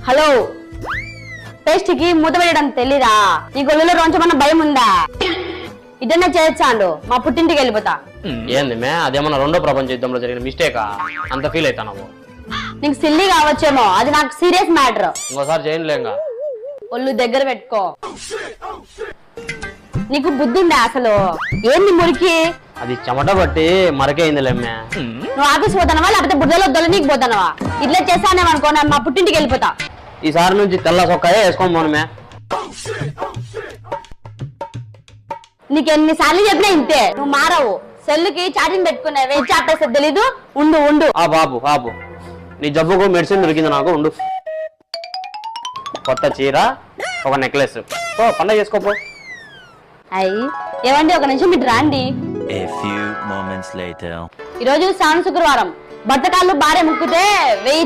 Hello, టేస్ట్కి మూత వేయడం తెలీదా? నీ గొల్లులో రోజమన్న భయం ఉందా? ఇటన్నా చేయొచ్చాండు, మా పుట్టింటికి వెళ్ళిపోతా. ఏంది మే, అదేమన్నా రెండో ప్రపంచ యుద్ధంలో జరిగిన మిస్టేకా? అంత ఫీల్ అవుతావు? నీకు సిల్లీ కావచ్చేమో, అది నాకు సీరియస్ మ్యాటర్. ఇంకోసారి చేయలేంగా. ఒళ్ళు దగ్గర పెట్టుకో. నీకు బుద్ధి ఉందా అసలు? ఏంది మురికి? అది చెమట బట్టి మరకైందిలేమ్మే. నువ్వు ఆఫీస్ పోతానవా లేకపోతే బుద్ధలో దొల్లనీకి పోతానవా? ఇట్లా చేస్తానేమనుకో, నేను మా పుట్టింటికి వెళ్ళిపోతా. ఈసారి నుంచి తెల్ల సొక్కాయే వేసుకోని పోనమే. నీకు ఎన్నిసార్లు చెప్పినా ఇంతే, నువ్వు మారవు. సెల్లుకి చాటింగ్ పెట్టుకున్నావే, చాపేస్తే తెలీదు. ఉండు ఉండు. ఆ బాబు నీ జబ్బుకు మెడిసిన్ దొరికింది నాకు, ఉండు. కొత్త చీర, ఒక నెక్లెస్, పండగ చేసుకోపో. అయ్యి ఏమండి, ఒక నిమిషం ఇటు రాండి. moments later. ఈరోజు శ్రావణ శుక్రవారం, బట్టకాళ్ళు భార్య ముక్కితే 1000